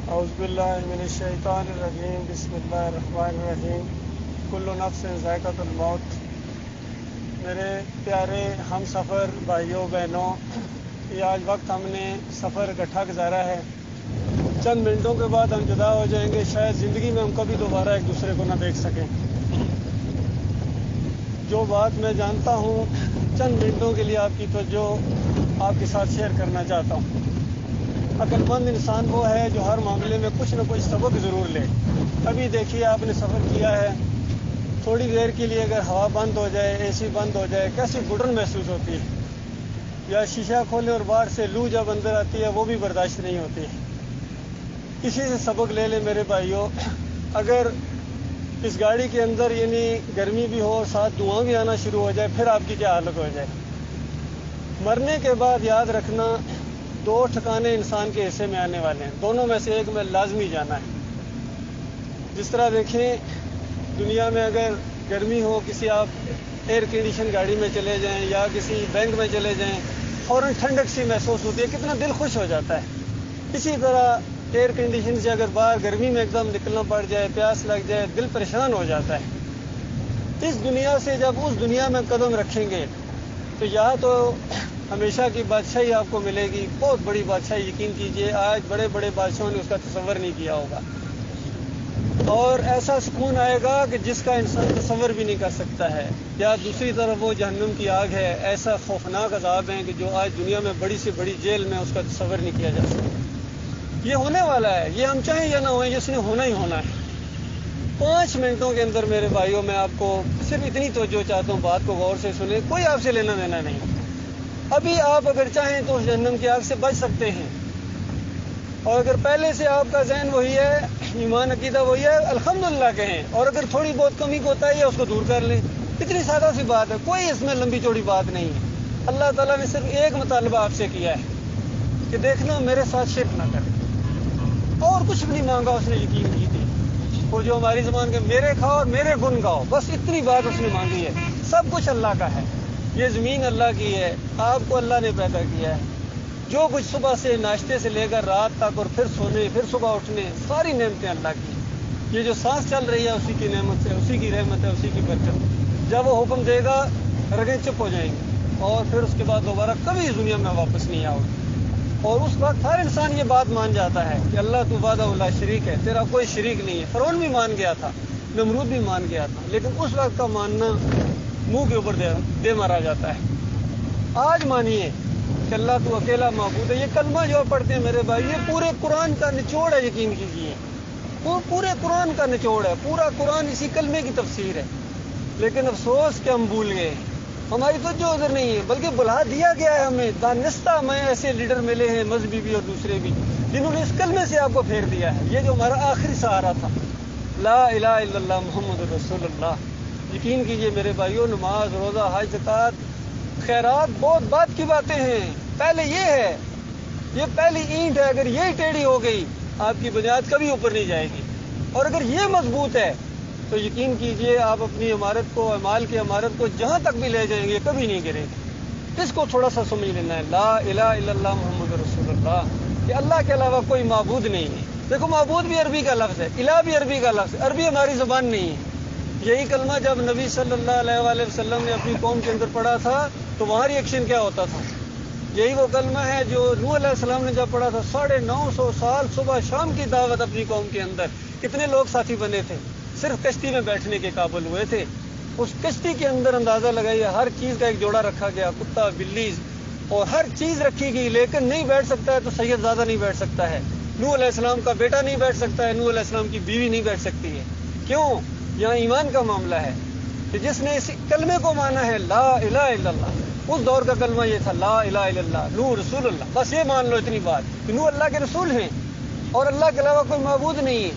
اعوذ باللہ من الشیطان الرجیم بسم اللہ الرحمن الرحیم کل نفس ذائقۃ الموت۔ میرے پیارے ہم سفر بھائیوں بہنوں، یہ آج وقت ہم نے سفر اکٹھا گزارا ہے۔ چند منٹوں کے بعد ہم جدا ہو جائیں گے، شاید زندگی میں ہم کبھی دوبارہ ایک دوسرے کو نہ دیکھ سکیں۔ جو بات میں جانتا ہوں چند منٹوں کے لیے آپ کی توجہ آپ کے ساتھ شیئر کرنا چاہتا ہوں۔ عقل مند انسان وہ ہے جو ہر معاملے میں کچھ نہ کچھ سبق ضرور لے۔ ابھی دیکھیے آپ نے سفر کیا ہے، تھوڑی دیر کے لیے اگر ہوا بند ہو جائے، اے سی بند ہو جائے، کیسی گھٹن محسوس ہوتی ہے، یا شیشہ کھولے اور باہر سے لو جب اندر آتی ہے وہ بھی برداشت نہیں ہوتی۔ کسی سے سبق لے لیں میرے بھائیوں۔ اگر اس گاڑی کے اندر یعنی گرمی بھی ہو اور ساتھ دھواں بھی آنا شروع ہو جائے، پھر آپ کی کیا حالت ہو جائے۔ مرنے کے بعد یاد رکھنا، دو ٹھکانے انسان کے حصے میں آنے والے ہیں، دونوں میں سے ایک میں لازمی جانا ہے۔ جس طرح دیکھیں دنیا میں اگر گرمی ہو، کسی آپ ایئر کنڈیشن گاڑی میں چلے جائیں یا کسی بینک میں چلے جائیں، فوراً ٹھنڈک سی محسوس ہوتی ہے، کتنا دل خوش ہو جاتا ہے۔ اسی طرح ایئر کنڈیشن سے اگر باہر گرمی میں ایک دم نکلنا پڑ جائے، پیاس لگ جائے، دل پریشان ہو جاتا ہے۔ اس دنیا سے جب اس دنیا میں قدم رکھیں گے تو یا تو ہمیشہ کی بادشاہی آپ کو ملے گی، بہت بڑی بادشاہی، یقین کیجئے آج بڑے بڑے بادشاہوں نے اس کا تصور نہیں کیا ہوگا، اور ایسا سکون آئے گا کہ جس کا انسان تصور بھی نہیں کر سکتا ہے۔ یا دوسری طرف وہ جہنم کی آگ ہے، ایسا خوفناک عذاب ہے کہ جو آج دنیا میں بڑی سے بڑی جیل میں اس کا تصور نہیں کیا جا سکتا۔ یہ ہونے والا ہے، یہ ہم چاہیں یا نہ ہوئیں، اس نے ہونا ہی ہونا ہے۔ 5 منٹوں کے اندر میرے بھائیوں میں آپ کو صرف اتنی توجہ چاہتا ہوں، بات کو غور سے سنیں، کوئی آپ سے لینا دینا نہیں۔ ابھی آپ اگر چاہیں تو اس جہنم کی آگ سے بچ سکتے ہیں، اور اگر پہلے سے آپ کا ذہن وہی ہے، ایمان عقیدہ وہی ہے، الحمدللہ کہیں، اور اگر تھوڑی بہت کمی کوتاہی ہے اس کو دور کر لیں۔ اتنی سادہ سی بات ہے، کوئی اس میں لمبی چوڑی بات نہیں ہے۔ اللہ تعالیٰ نے صرف ایک مطالبہ آپ سے کیا ہے کہ دیکھنا میرے ساتھ شرک نہ کرے، اور کچھ بھی نہیں مانگا اس نے، یقین کیجیے۔ وہ جو ہماری زبان کے میرے کھاؤ اور میرے گن گاؤ، بس اتنی بات اس نے مانگی ہے۔ سب کچھ اللہ کا ہے، یہ زمین اللہ کی ہے، آپ کو اللہ نے پیدا کیا ہے۔ جو کچھ صبح سے ناشتے سے لے کر رات تک، اور پھر سونے پھر صبح اٹھنے، ساری نعمتیں اللہ کی ہیں۔ یہ جو سانس چل رہی ہے اسی کی نعمت سے، اسی کی رحمت ہے، اسی کی برکت۔ جب وہ حکم دے گا رگیں چپ ہو جائیں گی، اور پھر اس کے بعد دوبارہ کبھی اس دنیا میں واپس نہیں آؤ گے۔ اور اس وقت ہر انسان یہ بات مان جاتا ہے کہ اللہ تو وحدہ لا شریک ہے، تیرا کوئی شریک نہیں ہے۔ فرعون بھی مان گیا تھا، نمرود بھی مان گیا تھا، لیکن اس وقت کا ماننا منہ کے اوپر دے مارا جاتا ہے۔ آج مانیے کہ اللہ تو اکیلا معبود ہے۔ یہ کلمہ جو پڑھتے ہیں میرے بھائی، یہ پورے قرآن کا نچوڑ ہے، یقین کیجیے، وہ پورے قرآن کا نچوڑ ہے۔ پورا قرآن اسی کلمے کی تفسیر ہے، لیکن افسوس کہ ہم بھول گئے، ہماری توجہ ادھر نہیں ہے، بلکہ بلا دیا گیا ہے ہمیں۔ دانستہ ہمیں ایسے لیڈر ملے ہیں، مذہبی بھی اور دوسرے بھی، جنہوں نے اس کلمے سے آپ کو پھیر دیا ہے۔ یہ جو ہمارا آخری سہارا تھا، لا الہ الا اللہ محمد رسول اللہ۔ یقین کیجئے میرے بھائیوں، نماز، روزہ، حج، زکوٰۃ، خیرات بہت بات کی باتیں ہیں، پہلے یہ ہے، یہ پہلی اینٹ ہے۔ اگر یہ ٹیڑھی ہو گئی آپ کی بنیاد کبھی اوپر نہیں جائے گی، اور اگر یہ مضبوط ہے تو یقین کیجئے آپ اپنی عمارت کو، اعمال کی عمارت کو جہاں تک بھی لے جائیں گے کبھی نہیں گرے گی۔ اس کو تھوڑا سا سمجھ لینا ہے، لا الہ الا اللہ محمد رسول اللہ، کہ اللہ کے علاوہ کوئی معبود نہیں ہے۔ دیکھو معبود بھی عربی کا لفظ ہے، الہ بھی عربی کا لفظ ہے، عربی ہماری زبان نہیں ہے۔ یہی کلمہ جب نبی صلی اللہ علیہ وآلہ وسلم نے اپنی قوم کے اندر پڑھا تھا تو وہاں ریئیکشن کیا ہوتا تھا؟ یہی وہ کلمہ ہے جو نوح علیہ السلام نے جب پڑھا تھا، 950 سال صبح شام کی دعوت اپنی قوم کے اندر، کتنے لوگ ساتھی بنے تھے، صرف کشتی میں بیٹھنے کے قابل ہوئے تھے۔ اس کشتی کے اندر اندازہ لگائیے، ہر چیز کا ایک جوڑا رکھا گیا، کتا، بلی، اور ہر چیز رکھی گئی، لیکن نہیں بیٹھ سکتا ہے تو سید زادہ نہیں بیٹھ سکتا ہے، نوح علیہ السلام کا بیٹا نہیں بیٹھ سکتا ہے، نوح علیہ السلام کی بیوی نہیں بیٹھ سکتی ہے۔ کیوں؟ یہاں ایمان کا معاملہ ہے کہ جس نے اس کلمے کو مانا ہے، لا الہ الا اللہ، اس دور کا کلمہ یہ تھا، لا الہ الا اللہ، نوح رسول اللہ، بس یہ مان لو اتنی بات کہ نوح اللہ کے رسول ہیں اور اللہ کے علاوہ کوئی معبود نہیں ہے۔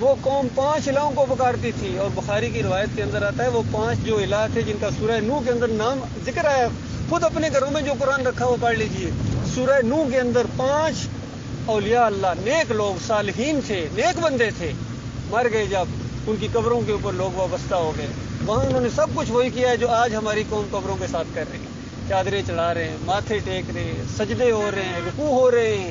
وہ قوم 5 الہوں کو پکارتی تھی، اور بخاری کی روایت کے اندر آتا ہے وہ 5 جو الہ تھے جن کا سورہ نوح کے اندر نام ذکر آیا، خود اپنے گھروں میں جو قرآن رکھا وہ پڑھ لیجئے۔ سورہ نوح کے اندر 5 اولیاء اللہ، نیک لوگ، صالحین تھے، نیک بندے تھے، مر گئے جب ان کی قبروں کے اوپر لوگ وابستہ ہو گئے، وہاں انہوں نے سب کچھ وہی کیا ہے جو آج ہماری قوم قبروں کے ساتھ کر رہی ہے۔ چادریں چڑھا رہے ہیں، ماتھے ٹیک رہے ہیں، سجدے ہو رہے ہیں، رکوع ہو رہے ہیں،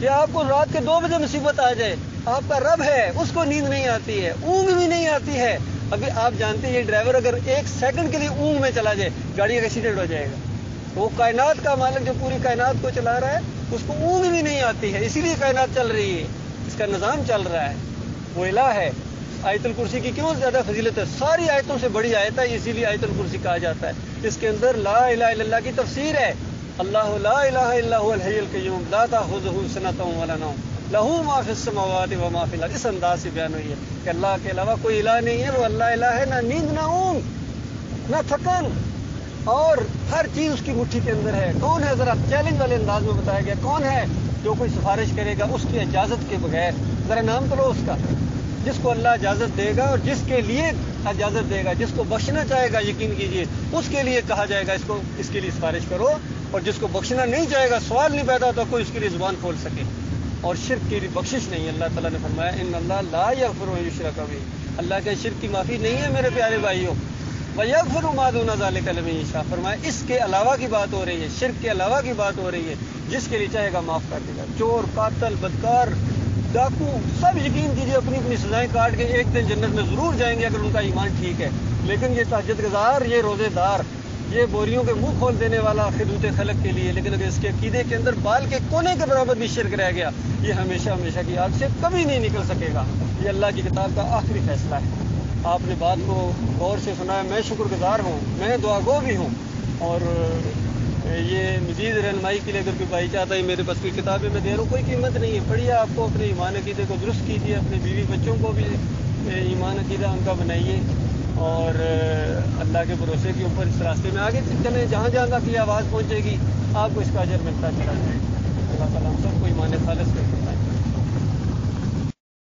کہ آپ کو رات کے 2 بجے مصیبت آ جائے، آپ کا رب ہے، اس کو نیند نہیں آتی ہے، اونگ بھی نہیں آتی ہے. ابھی آپ جانتے ہیں یہ ڈرائیور اگر 1 سیکنڈ کے لیے اونگ میں چلا جائے گاڑی کا ایکسیڈنٹ ہو جائے گا. وہ کائنات کا مالک جو پوری کائنات کو چلا رہا ہے اس کو اونگ بھی نہیں آتی ہے، اسی لیے کائنات چل رہی ہے، اس کا نظام چل رہا ہے. وہ الہ ہے. آیت الکرسی کی کیوں زیادہ فضیلت ہے؟ ساری آیتوں سے بڑی آیت ہے، اسی لیے آیت الکرسی کہا جاتا ہے. اس کے اندر لا الہ الا اللہ کی تفسیر ہے. اللہ لا الہ الا هو الحی القیوم لا تاخذہ سنۃ ولا نوم لہ ما فی السماوات و ما فی الارض. اس انداز سے بیان ہوئی ہے کہ اللہ کے علاوہ کوئی الہ نہیں ہے. وہ اللہ الہ ہے، نہ نیند نہ اونگ نہ تھکن، اور ہر چیز اس کی مٹھی کے اندر ہے. کون ہے؟ ذرا چیلنج والے انداز میں بتایا گیا کون ہے جو کوئی سفارش کرے گا اس کی اجازت کے بغیر. ذرا نام تو لو اس کا، جس کو اللہ اجازت دے گا اور جس کے لیے اجازت دے گا. جس کو بخشنا چاہے گا یقین کیجیے اس کے لیے کہا جائے گا اس کے لیے سفارش کرو، اور جس کو بخشنا نہیں چاہے گا سوال نہیں پیدا ہوتا کوئی اس کے لیے زبان کھول سکے. اور شرک کی بخشش نہیں ہے. اللہ تعالیٰ نے فرمایا ان اللہ لا یغفر ان یشرک بہ، اللہ کے شرک کی معافی نہیں ہے میرے پیارے بھائیوں. ویغفر ما دون ذلک لمن یشاء، فرمایا اس کے علاوہ کی بات ہو رہی ہے، شرک کے علاوہ کی بات ہو رہی ہے. جس کے لیے چاہے گا معاف کر دے گا. چور، قاتل، بدکار، ڈاکو سب یقین کیجیے اپنی اپنی سزائیں کاٹ کے ایک دن جنت میں ضرور جائیں گے اگر ان کا ایمان ٹھیک ہے. لیکن یہ تہجد گزار، یہ روزے دار، یہ بوریوں کے منہ کھول دینے والا خدمت خلق کے لیے، لیکن اگر اس کے عقیدے کے اندر بال کے کونے کے برابر بھی شرک رہ گیا یہ ہمیشہ ہمیشہ کی آگ سے کبھی نہیں نکل سکے گا. یہ اللہ کی کتاب کا آخری فیصلہ ہے. آپ نے بات کو غور سے سنا ہے، میں شکر گزار ہوں، میں دعا گو بھی ہوں. اور یہ مزید رہنمائی کے لیے اگر کوئی بھائی چاہتا ہے میرے پاس کوئی کتابیں میں دے رہا ہوں، کوئی قیمت نہیں ہے. پڑھیے، آپ کو اپنے ایمان عقیدے کو درست کیجیے، اپنے بیوی بچوں کو بھی ایمان عقیدہ ان کا بنائیے، اور اللہ کے بھروسے کے اوپر اس راستے میں آگے چلیں. جہاں جہاں تک یہ آواز پہنچے گی آپ کو اس کا اجر ملتا چلا جائے. اللہ تعالیٰ ہم سب کو ایمان خالص کرے.